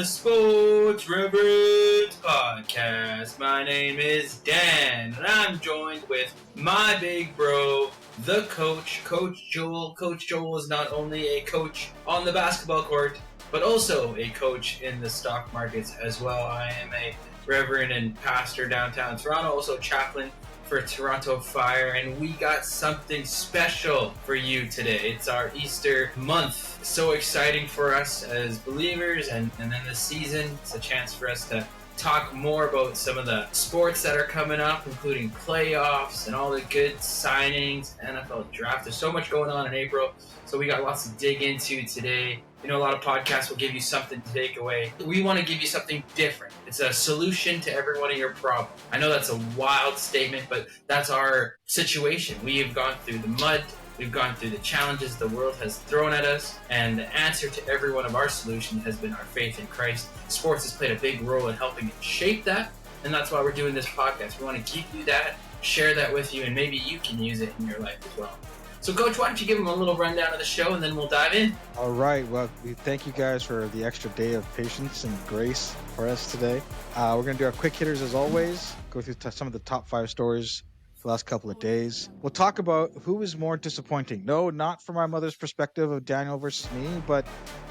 the Sports Reverends podcast. My name is Dan, and I'm joined with my big bro, the coach, Coach Joel. Coach Joel is not only a coach on the basketball court, but also a coach in the stock markets as well. I am a reverend and pastor downtown Toronto, also chaplain for Toronto Fire, and we got something special for you today. It's our Easter month. So exciting for us as believers, and then this season, it's a chance for us to talk more about some of the sports that are coming up, including playoffs and all the good signings, NFL draft. There's so much going on in April, so we got lots to dig into today. You know, a lot of podcasts will give you something to take away. We want to give you something different. It's a solution to every one of your problems. I know that's a wild statement, but that's our situation. We have gone through the mud. We've gone through the challenges the world has thrown at us, and the answer to every one of our solutions has been our faith in Christ. Sports has played a big role in helping shape that, and that's why we're doing this podcast. We want to give you that, share that with you, and maybe you can use it in your life as well. So, Coach, why don't you give them a little rundown of the show, and then we'll dive in. All right. Well, we thank you guys for the extra day of patience and grace for us today. We're going to do our quick hitters as always, go through some of the top 5 stories for the last couple of days. We'll talk about who is more disappointing. No, not from our mother's perspective of Daniel versus me, but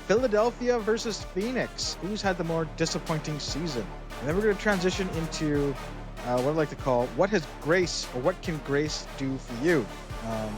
Philadelphia versus Phoenix. Who's had the more disappointing season? And then we're going to transition into what I like to call, what has grace, or what can grace do for you?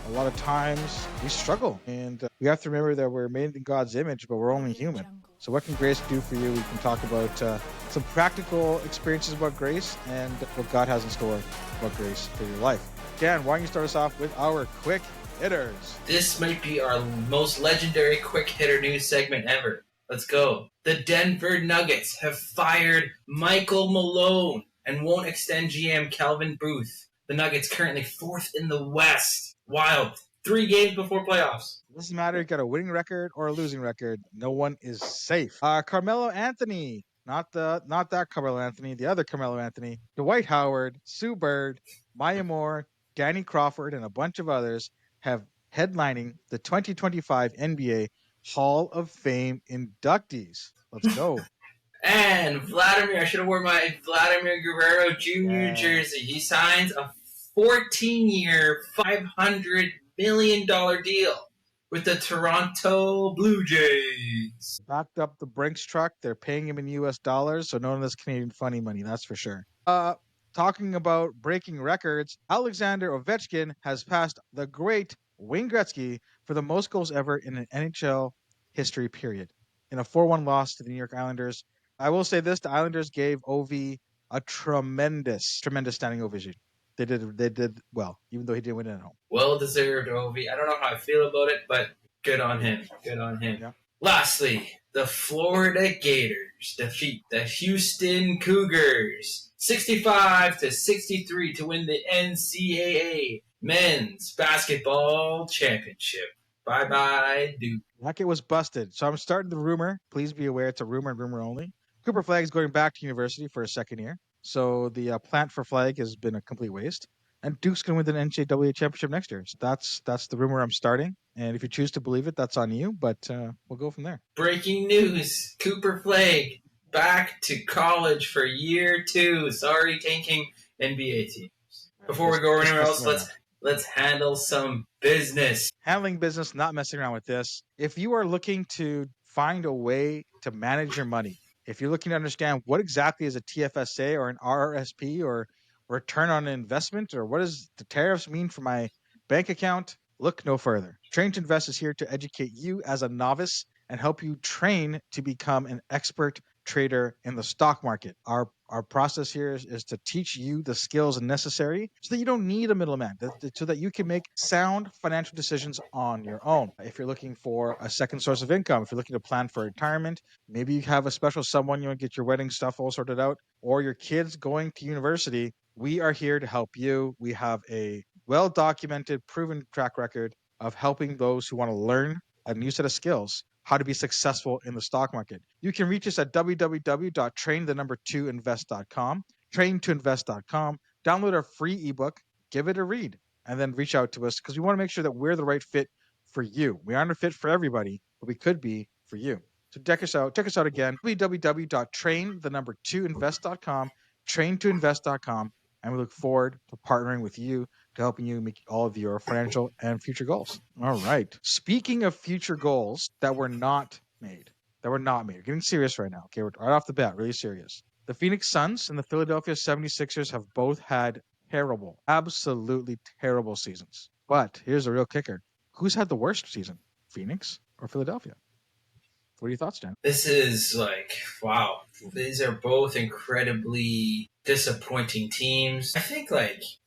A lot of times we struggle, and we have to remember that we're made in God's image, but we're only human. So what can grace do for you? We can talk about some practical experiences about grace and what God has in store about grace for your life. Dan, why don't you start us off with our quick hitters? This might be our most legendary quick hitter news segment ever. Let's go. The Denver Nuggets have fired Michael Malone and won't extend GM Calvin Booth. The Nuggets currently 4th in the West. Wild. 3 games before playoffs. It doesn't matter if you got a winning record or a losing record. No one is safe. Carmelo Anthony. Not that Carmelo Anthony. The other Carmelo Anthony. Dwight Howard, Sue Bird, Maya Moore, Danny Crawford, and a bunch of others have headlining the 2025 NBA Hall of Fame inductees. Let's go. And Vladimir, I should have worn my Vladimir Guerrero Jr. jersey. He signs a 14-year, $500 million deal with the Toronto Blue Jays. Backed up the Brinks truck. They're paying him in U.S. dollars, so none of this Canadian funny money, that's for sure. Talking about breaking records, Alexander Ovechkin has passed the great Wayne Gretzky for the most goals ever in an NHL history period, in a 4-1 loss to the New York Islanders. I will say this, the Islanders gave Ovi a tremendous standing ovation. They did well, even though he didn't win it at home. Well-deserved, Ovi. I don't know how I feel about it, but good on him. Good on him. Yeah. Lastly, the Florida Gators defeat the Houston Cougars 65-63 to win the NCAA Men's Basketball Championship. Bye-bye, Duke. Like it was busted. So I'm starting the rumor. Please be aware it's a rumor and rumor only. Cooper Flag is going back to university for a second year. So the plant for Flag has been a complete waste. And Duke's going to win the NCAA championship next year. So that's the rumor I'm starting. And if you choose to believe it, that's on you. But we'll go from there. Breaking news. Cooper Flag back to college for year 2. Sorry, tanking NBA teams. Before we go anywhere else, let's handle some business. Handling business, not messing around with this. If you are looking to find a way to manage your money, if you're looking to understand what exactly is a TFSA or an RRSP or return on investment, or what does the tariffs mean for my bank account, look no further. Train to Invest is here to educate you as a novice and help you train to become an expert trader in the stock market. Our process here is to teach you the skills necessary so that you don't need a middleman, so that you can make sound financial decisions on your own. If you're looking for a second source of income, if you're looking to plan for retirement, maybe you have a special someone, you want to get your wedding stuff all sorted out, or your kids going to university, we are here to help you. We have a well-documented, proven track record of helping those who want to learn a new set of skills how to be successful in the stock market. You can reach us at www.train2invest.com, train2invest.com. Download our free ebook, give it a read, and then reach out to us because we want to make sure that we're the right fit for you. We aren't a fit for everybody, but we could be for you. So check us out again, www.train2invest.com, train2invest.com, and we look forward to partnering with you to helping you make all of your financial and future goals. All right. Speaking of future goals that were not made, getting serious right now. Okay, we're right off the bat, really serious. The Phoenix Suns and the Philadelphia 76ers have both had terrible, absolutely terrible seasons. But here's the real kicker. Who's had the worst season? Phoenix or Philadelphia? What are your thoughts, Dan? This is wow. These are both incredibly disappointing teams. I think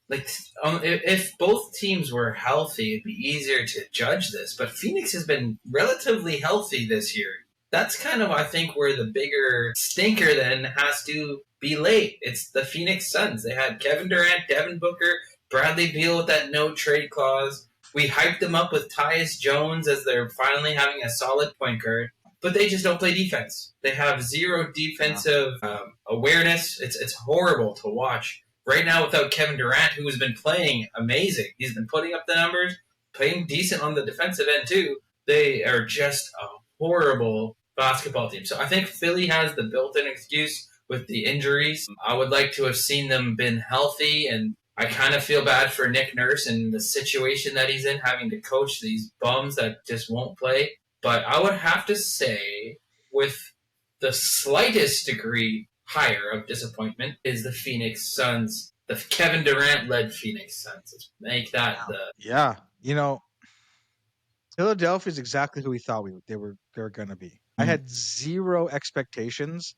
if both teams were healthy, it'd be easier to judge this. But Phoenix has been relatively healthy this year. That's kind of, I think, where the bigger stinker then has to be laid. It's the Phoenix Suns. They had Kevin Durant, Devin Booker, Bradley Beal with that no trade clause. We hyped them up with Tyus Jones as they're finally having a solid point guard, but they just don't play defense. They have zero defensive awareness. It's horrible to watch. Right now, without Kevin Durant, who has been playing amazing, he's been putting up the numbers, playing decent on the defensive end too. They are just a horrible basketball team. So I think Philly has the built-in excuse with the injuries. I would like to have seen them been healthy, and I kind of feel bad for Nick Nurse and the situation that he's in, having to coach these bums that just won't play. But I would have to say, with the slightest degree higher of disappointment, is the Phoenix Suns, the Kevin Durant-led Phoenix Suns. Let's make that Yeah, Philadelphia is exactly who we thought they were going to be. Mm-hmm. I had zero expectations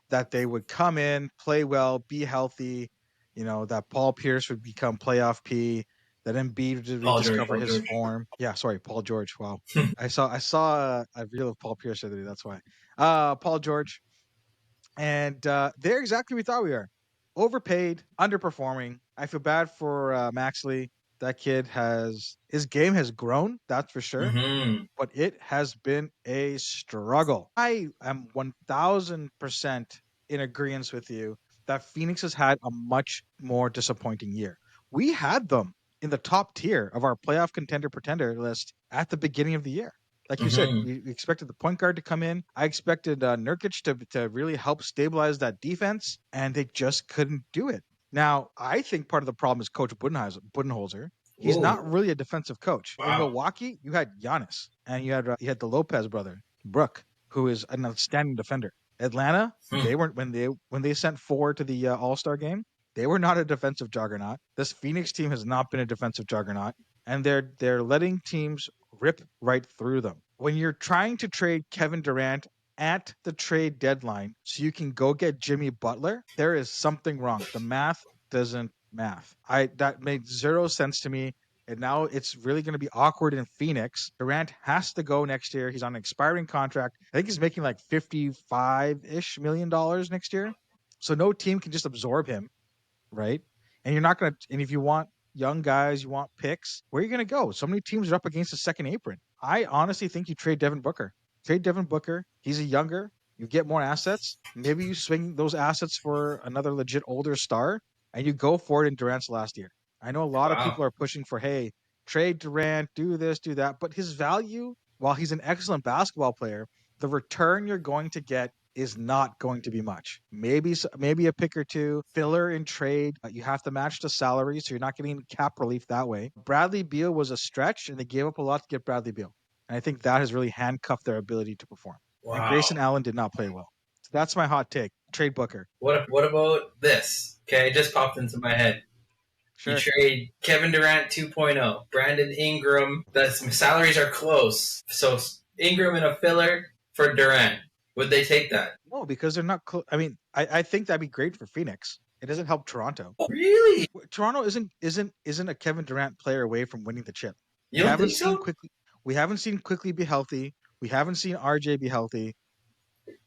that they would come in, play well, be healthy. That Paul Pierce would become playoff P. That Embiid would rediscover his form. Yeah, sorry, Paul George. Wow, I saw a reel of Paul Pierce the other day. That's why. Paul George, and they're exactly what we thought we were. Overpaid, underperforming. I feel bad for Maxley. That kid his game has grown, that's for sure. Mm-hmm. But it has been a struggle. I am 1000% in agreement with you that Phoenix has had a much more disappointing year. We had them in the top tier of our playoff contender pretender list at the beginning of the year. Like you said, we expected the point guard to come in. I expected Nurkic to really help stabilize that defense, and they just couldn't do it. Now, I think part of the problem is Coach Budenholzer. He's not really a defensive coach. Wow. In Milwaukee, you had Giannis, and you had the Lopez brother, Brook, who is an outstanding defender. Atlanta, they weren't when they sent 4 to the All-Star game. They were not a defensive juggernaut. This Phoenix team has not been a defensive juggernaut, and they're letting teams rip right through them. When you're trying to trade Kevin Durant at the trade deadline so you can go get Jimmy Butler, there is something wrong. The math doesn't math. That made zero sense to me. And now it's really going to be awkward in Phoenix. Durant has to go next year. He's on an expiring contract. I think he's making like $55-ish million next year. So no team can just absorb him, right? And you're not going to, and if you want young guys, you want picks, where are you going to go? So many teams are up against the second apron. I honestly think you trade Devin Booker. Trade Devin Booker. He's a younger. You get more assets. Maybe you swing those assets for another legit older star, and you go for it in Durant's last year. I know a lot of people are pushing for, hey, trade Durant, do this, do that. But his value, while he's an excellent basketball player, the return you're going to get is not going to be much. Maybe a pick or two, filler in trade. You have to match the salary, so you're not getting cap relief that way. Bradley Beal was a stretch, and they gave up a lot to get Bradley Beal. And I think that has really handcuffed their ability to perform. Wow. And Grayson Allen did not play well. So that's my hot take. Trade Booker. What about this? Okay, it just popped into my head. Sure. You trade Kevin Durant 2.0, Brandon Ingram. The salaries are close. So Ingram and a filler for Durant. Would they take that? No, because they're not close. I mean, I think that'd be great for Phoenix. It doesn't help Toronto. Oh, really? Toronto isn't a Kevin Durant player away from winning the chip. You don't think so? We haven't seen Quickly be healthy. We haven't seen RJ be healthy.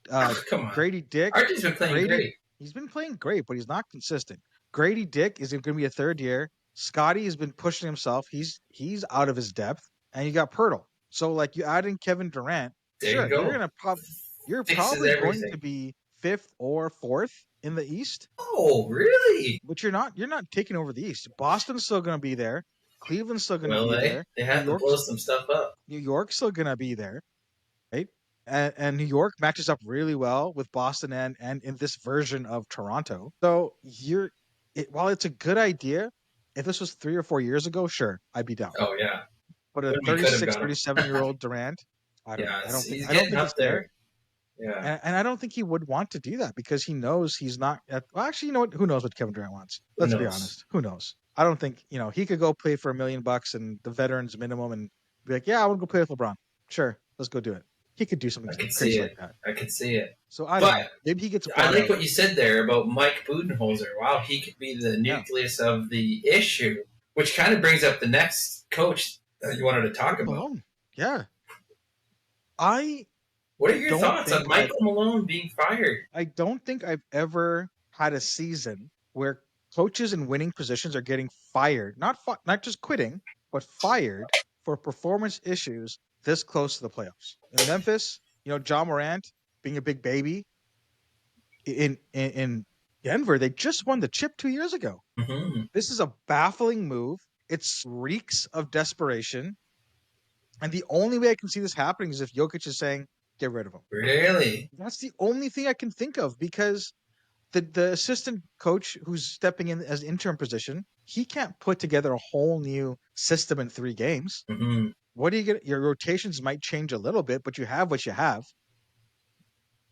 Come on. Grady Dick. RJ's been playing great. He's been playing great, but he's not consistent. Grady Dick is going to be a third year. Scotty has been pushing himself. He's out of his depth. And you got Pirtle. So, like, you add in Kevven Durant, there you go. You're probably going to be 5th or 4th in the East. Oh, really? But you're not taking over the East. Boston's still going to be there. Cleveland's still going to be there. They have to blow some stuff up. New York's still going to be there, right? and New York matches up really well with Boston and in this version of Toronto. So while it's a good idea, if this was 3 or 4 years ago, sure, I'd be down. Oh yeah, But a when we could have 36, got him. 37-year-old Durant, I don't know. Yeah, he's I don't getting think up it's there. there. Yeah, And I don't think he would want to do that because he knows he's not well, actually, you know what? Who knows what Kevin Durant wants? who Let's be knows? honest. Who knows? I don't think, he could go play for $1 million and the veterans minimum and be like, yeah, I want to go play with LeBron. Sure, let's go do it. He could do something I could see crazy like it. that. I could see it. So I don't know. But Maybe he gets I bought like out. what you said there about Mike Budenholzer. Wow, he could be the Yeah. nucleus of the issue, which kind of brings up the next coach that you wanted to talk Mike about. Malone. Yeah. I What are your don't thoughts on think Michael Malone being fired? I don't think I've ever had a season where coaches in winning positions are getting fired, not just quitting, but fired for performance issues this close to the playoffs. In Memphis, John Morant being a big baby. In Denver, they just won the chip 2 years ago. Mm-hmm. This is a baffling move. It reeks of desperation. And the only way I can see this happening is if Jokic is saying, get rid of him. Really? That's the only thing I can think of because the assistant coach who's stepping in as interim position, he can't put together a whole new system in 3 games. Mm-hmm. What do you get? Your rotations might change a little bit, but you have what you have.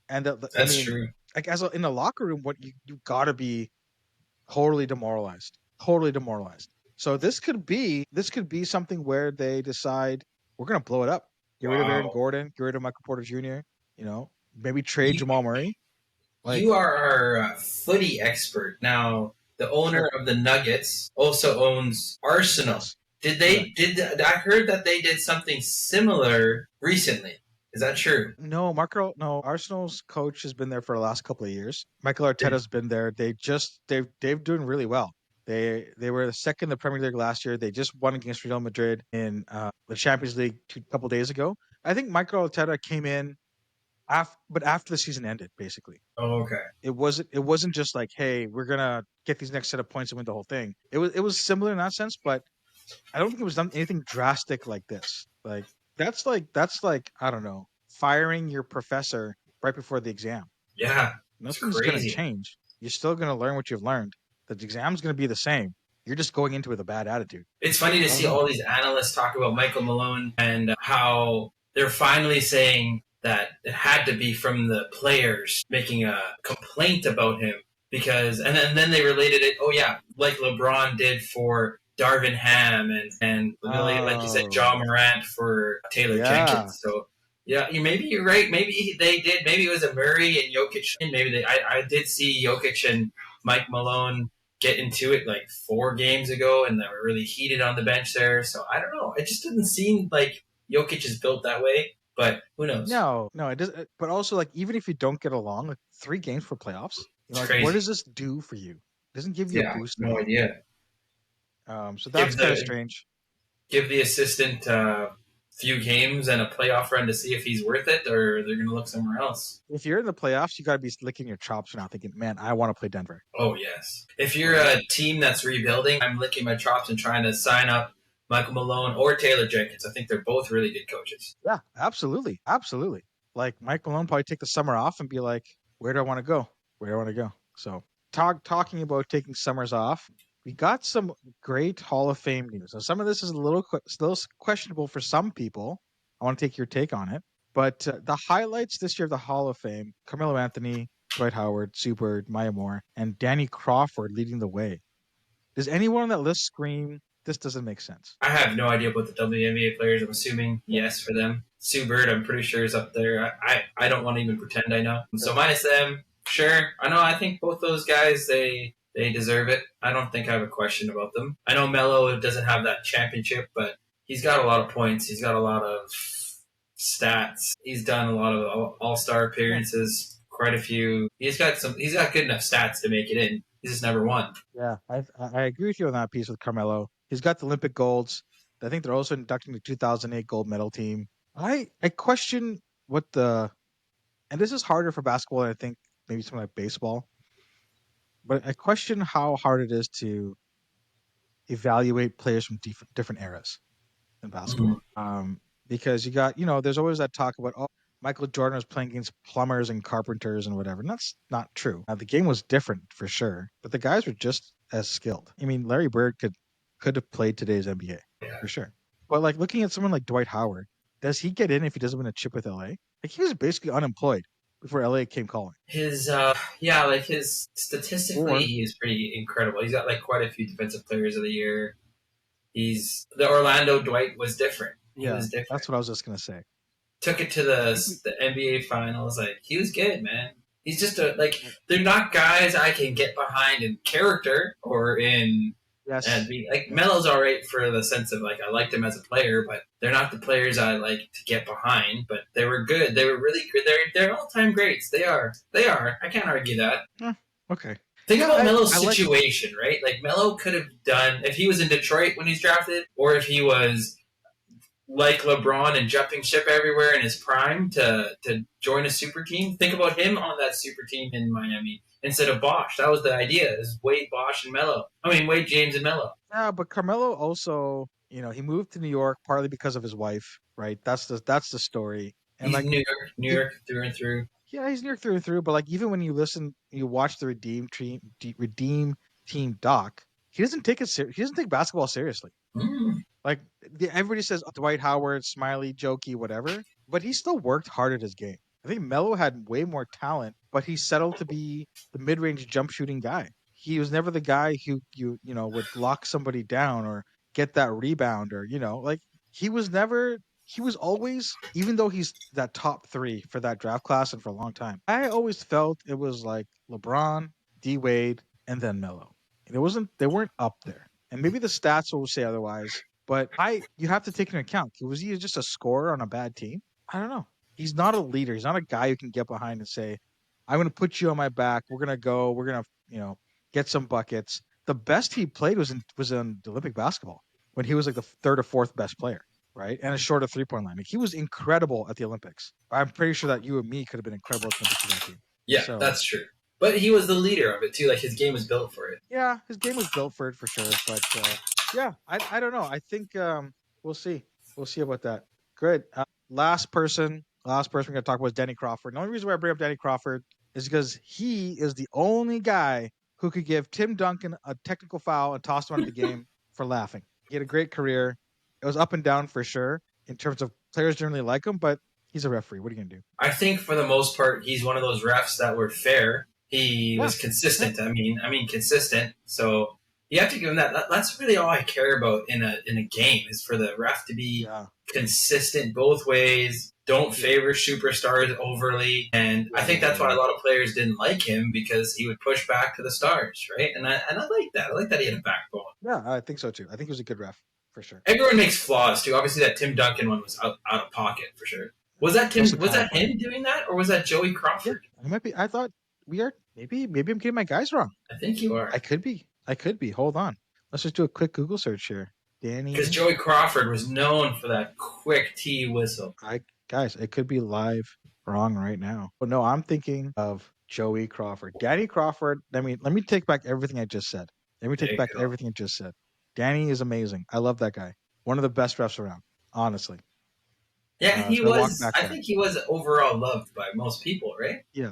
And That's true. like in the locker room, what you got to be totally demoralized, totally demoralized. So this could be something where they decide we're gonna blow it up, get rid of Aaron Wow. Gordon, get rid of Michael Porter Jr. Maybe trade You, Jamal Murray. you Like, are our footy expert. Now, the owner sure, of the Nuggets also owns Arsenal. yes, Did correct. they I heard that they did something similar recently. Is that true? No, Arsenal's coach has been there for the last couple of years. Michael Arteta's been there. They've doing really well. They were second in the Premier League last year. They just won against Real Madrid in the Champions League a couple days ago. I think Michael Arteta came in but after the season ended, basically. Oh, okay. It wasn't just like, hey, we're gonna get these next set of points and win the whole thing. It was similar in that sense, but I don't think it was done anything drastic like this. Like that's like I don't know, firing your professor right before the exam. Yeah, it's Nothing's gonna crazy. change. You're still gonna learn what you've learned. The exam's gonna be the same. You're just going into it with a bad attitude. It's funny to I don't see know. all these analysts talk about Michael Malone and how they're finally saying that it had to be from the players making a complaint about him and then they related it. Oh yeah, like LeBron did for Darvin Ham and like you said, John Oh, Morant for Taylor yeah. Jenkins. So yeah, maybe you're right. Maybe they did. Maybe it was a Murray and Jokic. Maybe I did see Jokic and Mike Malone get into it like 4 games ago, and they were really heated on the bench there. So I don't know. It just didn't seem like Jokic is built that way. But who knows? No, it does. But also, like, even if you don't get along, like 3 games for playoffs, It's like, what crazy. does this do for you? It doesn't give you a Yeah, boost at no all. idea. So Give that's kind of the strange. give the assistant a few games and a playoff run to see if he's worth it, or they're going to look somewhere else. If you're in the playoffs, you got to be licking your chops now, thinking, "Man, I want to play Denver." Oh yes. If you're Right? a team that's rebuilding, I'm licking my chops and trying to sign up Michael Malone or Taylor Jenkins. I think they're both really good coaches. Yeah, absolutely, absolutely. Like Mike Malone probably take the summer off and be like, "Where do I want to go? Where do I want to go?" So talking about taking summers off, we got some great Hall of Fame news. Now, some of this is still questionable for some people. I want to take your take on it. But the highlights this year of the Hall of Fame: Carmelo Anthony, Dwight Howard, Sue Bird, Maya Moore, and Danny Crawford leading the way. Does anyone on that list scream, "This doesn't make sense"? I have no idea about the WNBA players. I'm assuming yes for them. Sue Bird, I'm pretty sure is up there. I don't want to even pretend I know. So minus them, sure. I know. I think both those guys they deserve it. I don't think I have a question about them. I know Melo doesn't have that championship, but he's got a lot of points. He's got a lot of stats. He's done a lot of all-star Yeah. appearances, quite a few. He's got some. He's got good enough stats to make it in. He's just never won. Yeah, I agree with you on that piece with Carmelo. He's got the Olympic golds. I think they're also inducting the 2008 gold medal team. I question what and this is harder for basketball than I think maybe something like baseball, but I question how hard it is to evaluate players from different eras in Mhm. basketball. Because you got, there's always that talk about, oh, Michael Jordan was playing against plumbers and carpenters and whatever. And that's not true. The game was different for sure, but the guys were just as skilled. I mean, Larry Bird could have played today's NBA Yeah. for sure. But like looking at someone like Dwight Howard, does he get in if he doesn't win a chip with LA? Like he was basically unemployed before LA came calling. His his statistically, Or he's pretty incredible. He's got like quite a few defensive players of the year. He's the Orlando Dwight was different. He yeah, was different. that's what I was just gonna say. Took it to the NBA finals. Like he was good, man. He's just a like they're not guys I can get behind in character or in Yes. and be like Melo's alright for the sense of like I liked him as a player, but they're not the players I like to get behind. But they were good. They were really good. They're all time greats. They are. They are. I can't argue that. Okay. Think Yeah, about Melo's I like- situation, right? Like Melo could have done if he was in Detroit when he's drafted, or if he was like LeBron and jumping ship everywhere in his prime to join a super team. Think about him on that super team in Miami instead of Bosch. That was the idea: is Wade, Bosch, and Melo. I mean Wade, James, and Melo. Yeah, but Carmelo also, he moved to New York partly because of his wife, right? That's the story. And He's like New York through and through. yeah, he's New York through and through. But like even when you watch the Redeem Team doc, he doesn't take it. He doesn't take basketball seriously. Mm. Like everybody says Dwight Howard, smiley, jokey, whatever, but he still worked hard at his game. I think Melo had way more talent, but he settled to be the mid-range jump shooting guy. He was never the guy who would lock somebody down or get that rebound or like he was never. He was always, even though he's that top 3 for that draft class and for a long time, I always felt it was like LeBron, D Wade, and then Melo. They weren't up there. And maybe the stats will say otherwise, but you have to take into account. Was he just a scorer on a bad team? I don't know. He's not a leader. He's not a guy who can get behind and say, "I'm going to put you on my back. We're going to go. We're going to, get some buckets." The best he played was in Olympic basketball when he was like the 3rd or 4th best player, right? And a short of 3-point line. Like, he was incredible at the Olympics. I'm pretty sure that you and me could have been incredible at the Olympics with that team. Yeah, So, that's true. But he was the leader of it too. Like his game was built for it. Yeah, his game was built for it for sure. But yeah, I don't know. I think we'll see. We'll see about that. Good. Last person we're going to talk about is Danny Crawford. The only reason why I bring up Danny Crawford is because he is the only guy who could give Tim Duncan a technical foul and toss him out of the game for laughing. He had a great career. It was up and down for sure in terms of players generally like him, but he's a referee. What are you going to do? I think for the most part, he's one of those refs that were fair. He was consistent. Yeah. I mean, consistent. So you have to give him that. That's really all I care about in a game is for the ref to be consistent both ways. Don't favor superstars overly, and I think that's why a lot of players didn't like him because he would push back to the stars, right? And I like that. I like that he had a backbone. Yeah, I think so too. I think he was a good ref for sure. Everyone makes flaws too. Obviously, that Tim Duncan one was out of pocket for sure. Was that Tim? Was that him doing that, or was that Joey Crawford? Yeah, it might be. I thought we are. Maybe I'm getting my guys wrong. I think you are. I could be. Hold on. Let's just do a quick Google search here. Danny. Because Joey Crawford was known for that quick T whistle. Guys, it could be live wrong right now. But no, I'm thinking of Joey Crawford. Danny Crawford. Let me take back everything I just said. Everything I just said. Danny is amazing. I love that guy. One of the best refs around, honestly. Yeah, he was. I think he was overall loved by most people, right? Yeah.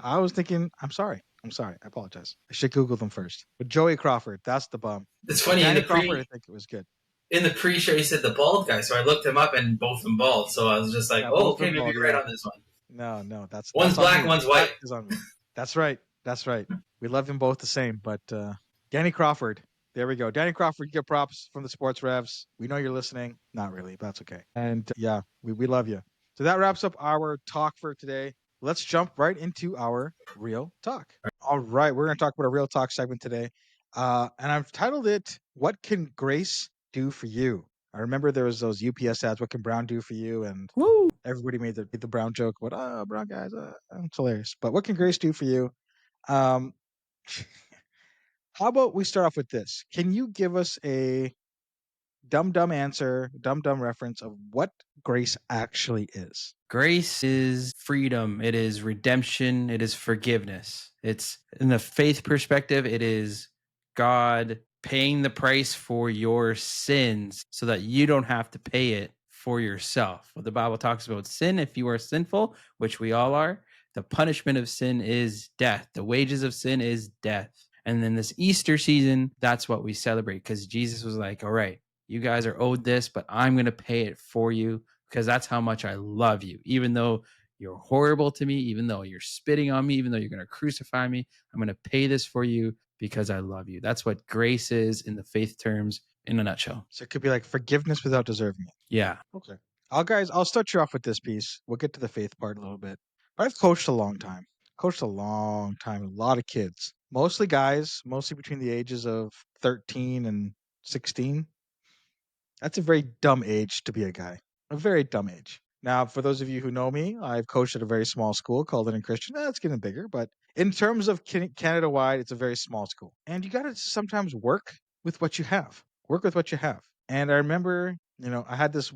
I was thinking. I'm sorry. I apologize. I should Google them first. But Joey Crawford, that's the bum. It's funny. Danny Crawford, I think it was good. In the pre-show, he said the bald guy, so I looked him up, and both of them bald. So I was just like, okay, maybe you're right on this one. No, that's one's black, one's white. That's right. We love them both the same. But Danny Crawford, there we go. Danny Crawford, you get props from the Sports Revs. We know you're listening. Not really, but that's okay. And yeah, we love you. So that wraps up our talk for today. Let's jump right into our real talk. All right, we're going to talk about a real talk segment today. And I've titled it, What Can Grace Do For You? I remember there was those UPS ads, What Can Brown Do For You? And everybody made the Brown joke, brown guys, it's hilarious. But what can Grace do for you? How about we start off with this? Can you give us a dumb answer, dumb reference of what grace actually is? Grace is freedom. It is redemption. It is forgiveness. It's in the faith perspective, it is God paying the price for your sins so that you don't have to pay it for yourself. What the Bible talks about sin, if you are sinful, which we all are, the punishment of sin is death. The wages of sin is death. And then this Easter season, that's what we celebrate because Jesus was like, all right, you guys are owed this, but I'm going to pay it for you because that's how much I love you. Even though you're horrible to me, even though you're spitting on me, even though you're going to crucify me, I'm going to pay this for you because I love you. That's what grace is in the faith terms in a nutshell. So it could be like forgiveness without deserving it. Yeah. Okay. I'll start you off with this piece. We'll get to the faith part in a little bit. But I've coached a long time. A lot of kids. Mostly guys, mostly between the ages of 13 and 16. That's a very dumb age to be a guy. A very dumb age. Now, for those of you who know me, I've coached at a very small school called Linden Christian. It's getting bigger, but in terms of Canada wide, it's a very small school. And you got to sometimes work with what you have. Work with what you have. And I remember, I had this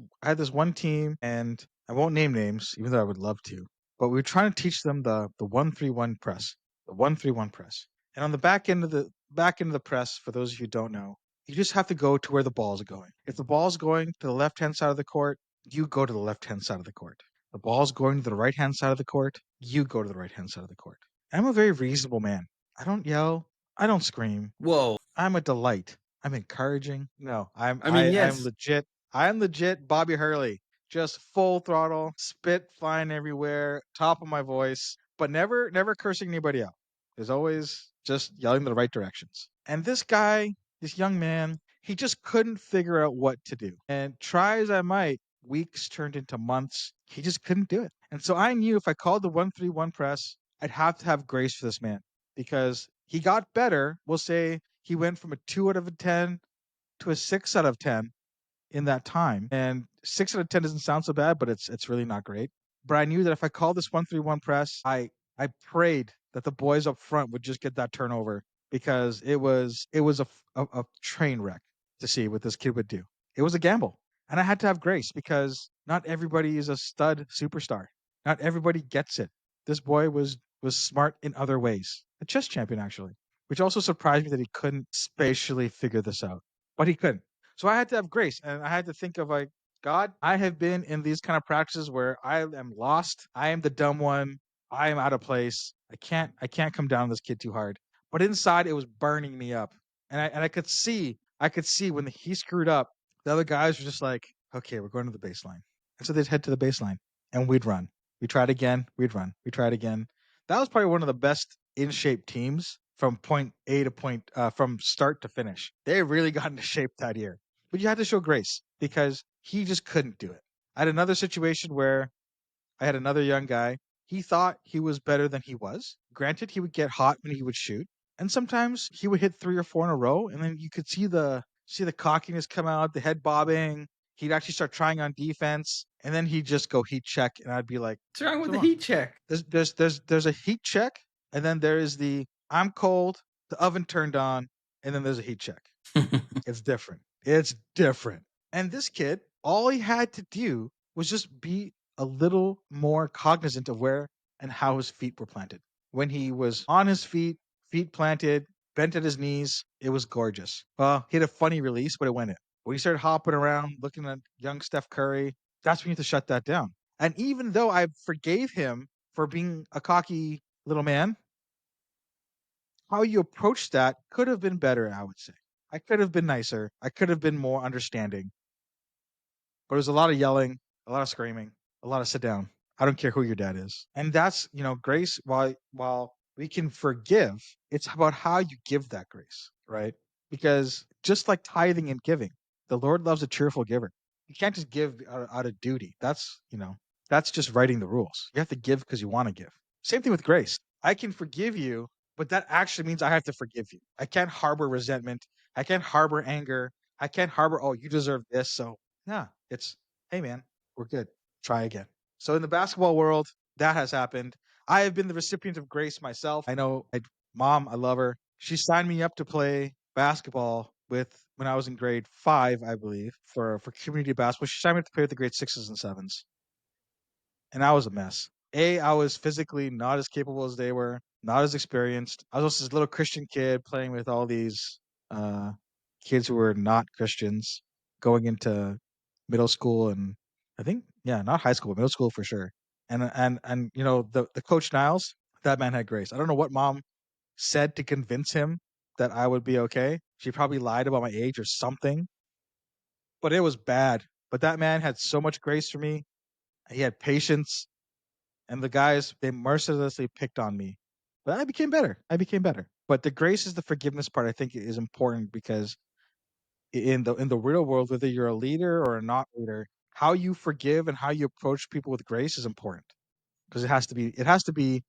one team, and I won't name names, even though I would love to. But we were trying to teach them the 131 press, the 131 press. And on the back end of the press, for those of you who don't know, you just have to go to where the ball's going. If the ball's going to the left-hand side of the court, you go to the left-hand side of the court. The ball's going to the right-hand side of the court, you go to the right-hand side of the court. I'm a very reasonable man. I don't yell. I don't scream. Whoa. I'm a delight. I'm encouraging. No, Yes. I'm legit. I'm legit Bobby Hurley. Just full throttle, spit flying everywhere, top of my voice, but never cursing anybody out. There's always just yelling the right directions. And this young man, he just couldn't figure out what to do. And try as I might, weeks turned into months. He just couldn't do it. And so I knew if I called the 131 press, I'd have to have grace for this man because he got better. We'll say he went from a 2 out of a 10 to a 6 out of 10 in that time. And 6 out of 10 doesn't sound so bad, but it's really not great. But I knew that if I called this 131 press, I prayed that the boys up front would just get that turnover because it was a train wreck to see what this kid would do. It was a gamble. And I had to have grace because not everybody is a stud superstar. Not everybody gets it. This boy was smart in other ways. A chess champion actually, which also surprised me that he couldn't spatially figure this out. But he couldn't. So I had to have grace and I had to think of like, God, I have been in these kind of practices where I am lost. I am the dumb one. I am out of place. I can't come down on this kid too hard. But inside it was burning me up. And I could see when he screwed up, the other guys were just like, okay, we're going to the baseline. And so they'd head to the baseline and we'd run. We tried again, we'd run. We tried again. That was probably one of the best in shape teams from point A to from start to finish. They really got into shape that year. But you had to show grace because he just couldn't do it. I had another situation where I had another young guy. He thought he was better than he was. Granted, he would get hot when he would shoot, and sometimes he would hit 3 or 4 in a row, and then you could see the cockiness come out, the head bobbing. He'd actually start trying on defense, and then he'd just go heat check, and I'd be like, What's wrong with "What's the wrong?" heat check? There's a heat check, and then there is the I'm cold, the oven turned on, and then there's a heat check. It's different. It's different. And this kid, all he had to do was just be a little more cognizant of where and how his feet were planted. When he was on his feet planted, bent at his knees, it was gorgeous. He had a funny release, but it went in. When he started hopping around, looking at young Steph Curry, that's when you have to shut that down. And even though I forgave him for being a cocky little man, how you approached that could have been better, I would say. I could have been nicer. I could have been more understanding. But it was a lot of yelling, a lot of screaming, a lot of sit down. I don't care who your dad is. And that's, grace, while we can forgive, it's about how you give that grace, right? Because just like tithing and giving, the Lord loves a cheerful giver. You can't just give out of duty. That's just writing the rules. You have to give because you want to give. Same thing with grace. I can forgive you, but that actually means I have to forgive you. I can't harbor resentment. I can't harbor anger. I can't harbor, oh, you deserve this. So, yeah, it's, hey, man, we're good. Try again. So, in the basketball world, that has happened. I have been the recipient of grace myself. I know mom, I love her. She signed me up to play basketball when I was in grade 5, I believe, for community basketball. She signed me up to play with the grade 6s and 7s. And I was a mess. I was physically not as capable as they were, not as experienced. I was also this little Christian kid playing with all these uh, kids who were not Christians, going into middle school and I think, yeah, not high school, but middle school for sure. And you know, the coach Niles, that man had grace. I don't know what mom said to convince him that I would be okay. She probably lied about my age or something, but it was bad. But that man had so much grace for me. He had patience, and the guys, they mercilessly picked on me. But I became better. I became better. But the grace is the forgiveness part. I think is important because in the real world, whether you're a leader or a not leader, how you forgive and how you approach people with grace is important because it has to be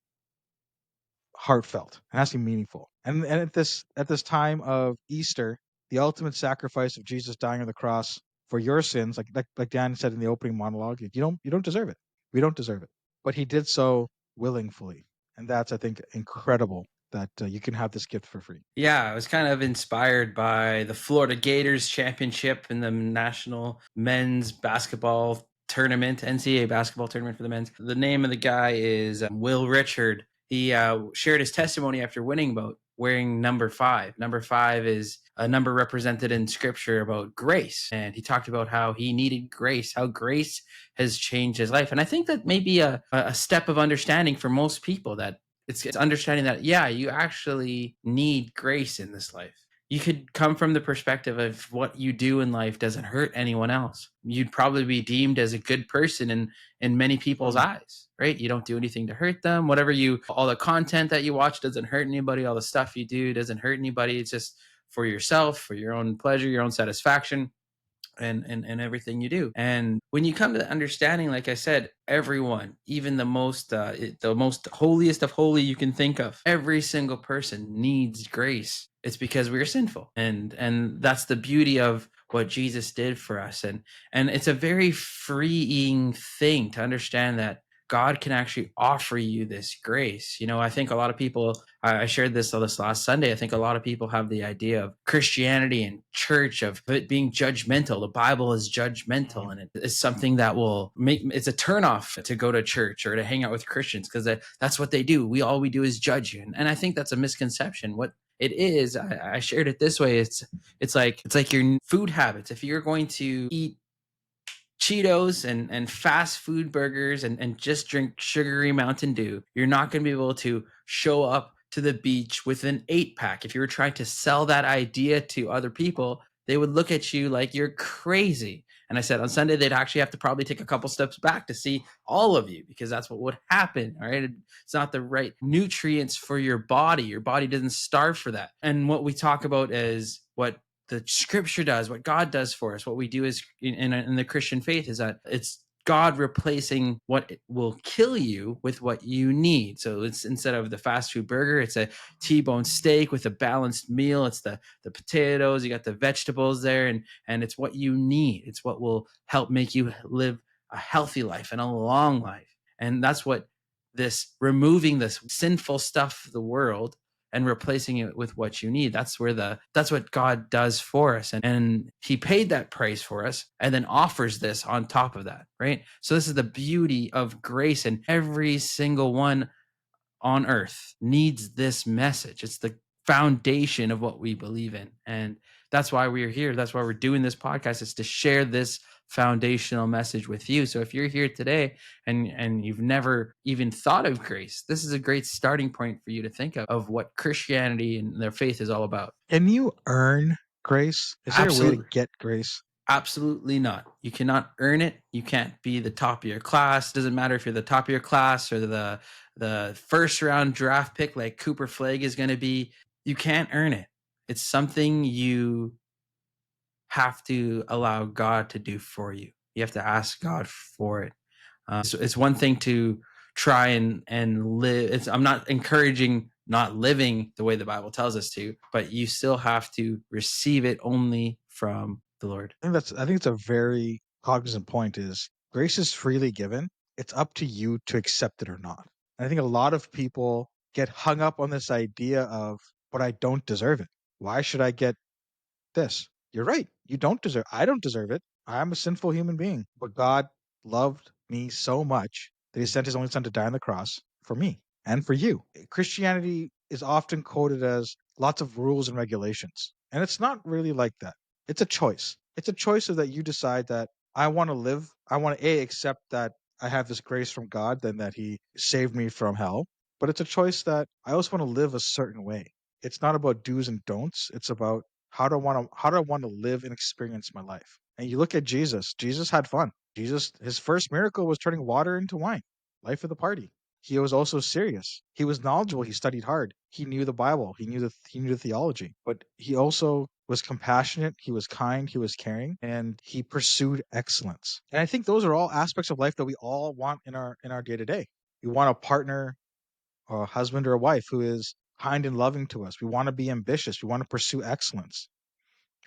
heartfelt. It has to be meaningful. And at this time of Easter, the ultimate sacrifice of Jesus dying on the cross for your sins, like Dan said in the opening monologue, you don't deserve it. We don't deserve it, but he did so willingly, and that's, I think, incredible that you can have this gift for free. Yeah, I was kind of inspired by the Florida Gators championship in the national men's basketball tournament, NCAA basketball tournament for the men's. The name of the guy is Will Richard. He shared his testimony after winning about wearing number 5. Number 5 is a number represented in scripture about grace. And he talked about how he needed grace, how grace has changed his life. And I think that may be a step of understanding for most people, that it's understanding that, yeah, you actually need grace in this life. You could come from the perspective of what you do in life doesn't hurt anyone else. You'd probably be deemed as a good person in many people's eyes, right? You don't do anything to hurt them. All the content that you watch doesn't hurt anybody. All the stuff you do doesn't hurt anybody. It's just for yourself, for your own pleasure, your own satisfaction, and everything you do. And when you come to the understanding, like I said, everyone, even the most holiest of holy you can think of, every single person needs grace. It's because we're sinful, and that's the beauty of what Jesus did for us. And it's a very freeing thing to understand that God can actually offer you this grace. You know, I think a lot of people, I shared this last Sunday. I think a lot of people have the idea of Christianity and church, of it being judgmental. The Bible is judgmental, and it is something that will it's a turnoff to go to church or to hang out with Christians because that's what they do. All we do is judge you. And I think that's a misconception. What it is, I shared it this way. It's like your food habits. If you're going to eat Cheetos and fast food burgers and just drink sugary Mountain Dew, you're not going to be able to show up to the beach with an 8-pack. If you were trying to sell that idea to other people, they would look at you like you're crazy. And I said on Sunday, they'd actually have to probably take a couple steps back to see all of you, because that's what would happen. All right. It's not the right nutrients for your body. Your body doesn't starve for that. And what we talk about is what the scripture does, what God does for us. What we do is in the Christian faith is that it's God replacing what will kill you with what you need. So it's, instead of the fast food burger, it's a T-bone steak with a balanced meal. It's the potatoes, you got the vegetables there, and it's what you need. It's what will help make you live a healthy life and a long life. And that's what this removing this sinful stuff of the world and replacing it with what you need. That's what God does for us. And he paid that price for us and then offers this on top of that, right? So this is the beauty of grace, and every single one on earth needs this message. It's the foundation of what we believe in. And that's why we're here. That's why we're doing this podcast, is to share this foundational message with you. So if you're here today and you've never even thought of grace, this is a great starting point for you to think of what Christianity and their faith is all about. Can you earn grace? Is there a way to Absolutely. get grace? Absolutely not. You cannot earn it. You can't be the top of your class. Doesn't matter if you're the top of your class or the first round draft pick like Cooper Flagg is going to be. You can't earn it. It's something you have to allow God to do for you. You have to ask God for it. So it's one thing to try and live. I'm not encouraging not living the way the Bible tells us to, but you still have to receive it only from the Lord. I think it's a very cognizant point. Is grace is freely given. It's up to you to accept it or not. And I think a lot of people get hung up on this idea of, but I don't deserve it. Why should I get this? You're right. You don't deserve. I don't deserve it. I'm a sinful human being. But God loved me so much that he sent his only son to die on the cross for me and for you. Christianity is often quoted as lots of rules and regulations. And it's not really like that. It's a choice. It's a choice of that you decide that I want to live. I want to accept that I have this grace from God, then that He saved me from hell. But it's a choice that I also want to live a certain way. It's not about do's and don'ts. It's about how do I want to live and experience my life. And you look at Jesus. Jesus had fun. Jesus, his first miracle was turning water into wine. Life of the party. He was also serious. He was knowledgeable. He studied hard. He knew the Bible. He knew the theology. But he also was compassionate. He was kind. He was caring, and he pursued excellence. And I think those are all aspects of life that we all want in our day to day. We want a partner, or a husband or a wife who is kind and loving to us. We want to be ambitious. We want to pursue excellence.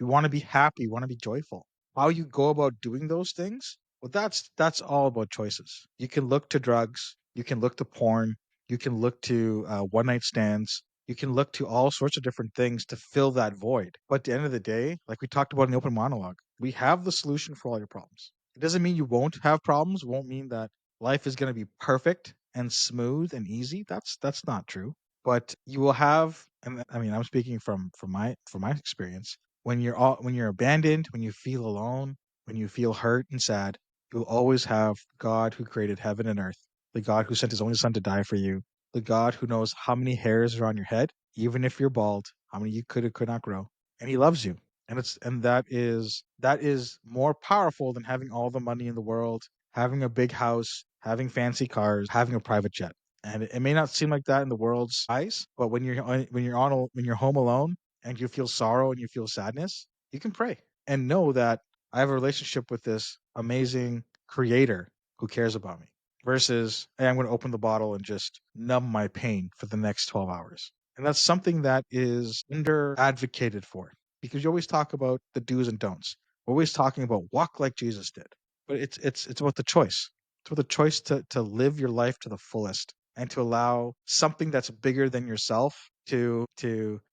You want to be happy, you want to be joyful. How you go about doing those things, well, that's all about choices. You can look to drugs, you can look to porn, you can look to one night stands, you can look to all sorts of different things to fill that void. But at the end of the day, like we talked about in the open monologue, we have the solution for all your problems. It doesn't mean you won't have problems. Won't mean that life is going to be perfect and smooth and easy. That's not true. But you will have, and I mean, I'm speaking from my experience, when you're abandoned, when you feel alone, when you feel hurt and sad, you'll always have God who created heaven and earth, the God who sent his only son to die for you, the God who knows how many hairs are on your head, even if you're bald, how many you could or could not grow. And he loves you. And that is more powerful than having all the money in the world, having a big house, having fancy cars, having a private jet. And it may not seem like that in the world's eyes, but when you're home alone and you feel sorrow and you feel sadness, you can pray and know that I have a relationship with this amazing creator who cares about me versus, hey, I'm going to open the bottle and just numb my pain for the next 12 hours. And that's something that is under advocated for because you always talk about the do's and don'ts. We're always talking about walk like Jesus did, but it's about the choice. It's about the choice to live your life to the fullest and to allow something that's bigger than yourself to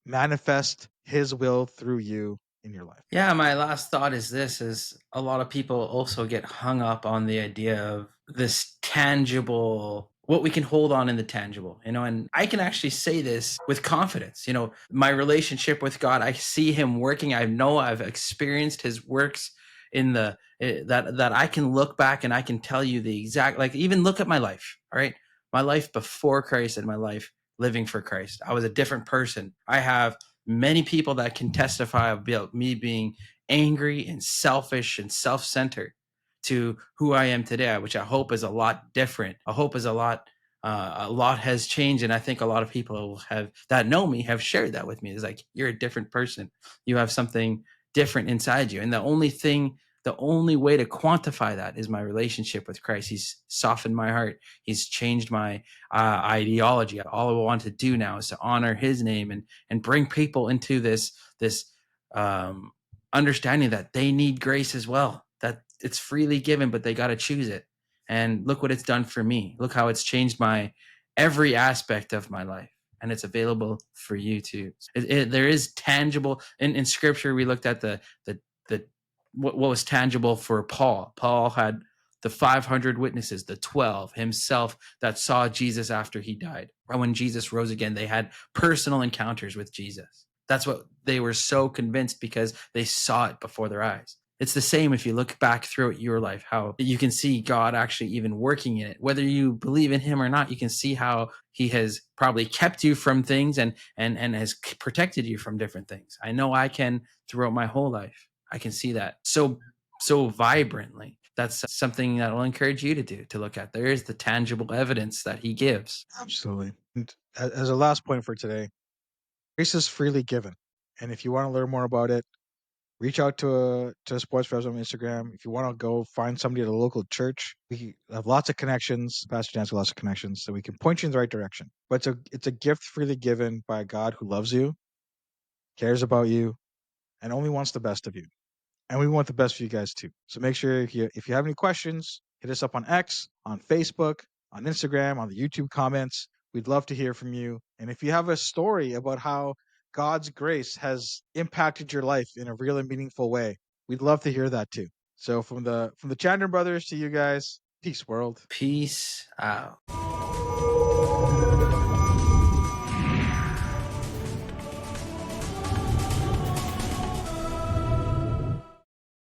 manifest his will through you in your life. Yeah, my last thought is this is a lot of people also get hung up on the idea of this tangible, what we can hold on in the tangible, and I can actually say this with confidence. My relationship with God, I see him working. I know I've experienced his works in that I can look back and I can tell you the exact, like, even look at my life, all right? My life before Christ and my life living for Christ. I was a different person. I have many people that can testify about me being angry and selfish and self-centered to who I am today, which I hope is a lot different. I hope is a lot has changed, and I think a lot of people that know me have shared that with me. It's like, you're a different person. You have something different inside you, and the only way to quantify that is my relationship with Christ. He's softened my heart. He's changed my ideology. All I want to do now is to honor his name and bring people into this understanding that they need grace as well, that it's freely given, but they got to choose it. And look what it's done for me. Look how it's changed my every aspect of my life. And it's available for you too. There is tangible in scripture. We looked at the what was tangible for Paul. Paul had the 500 witnesses, the 12 himself that saw Jesus after he died. Or when Jesus rose again, they had personal encounters with Jesus. That's what they were so convinced, because they saw it before their eyes. It's the same if you look back throughout your life, how you can see God actually even working in it. Whether you believe in him or not, you can see how he has probably kept you from things and has protected you from different things. I know I can throughout my whole life. I can see that so vibrantly. That's something that will encourage you to do, to look at. There is the tangible evidence that he gives. Absolutely. And as a last point for today, grace is freely given. And if you want to learn more about it, reach out to Sports Revs on Instagram. If you want to go find somebody at a local church, we have lots of connections. Pastor Dan's got lots of connections, so we can point you in the right direction. But it's a gift freely given by a God who loves you, cares about you, and only wants the best of you. And we want the best for you guys too. So make sure if you have any questions, hit us up on X, on Facebook, on Instagram, on the YouTube comments. We'd love to hear from you. And if you have a story about how God's grace has impacted your life in a real and meaningful way, we'd love to hear that too. So from the Chandler brothers to you guys, peace world. Peace out.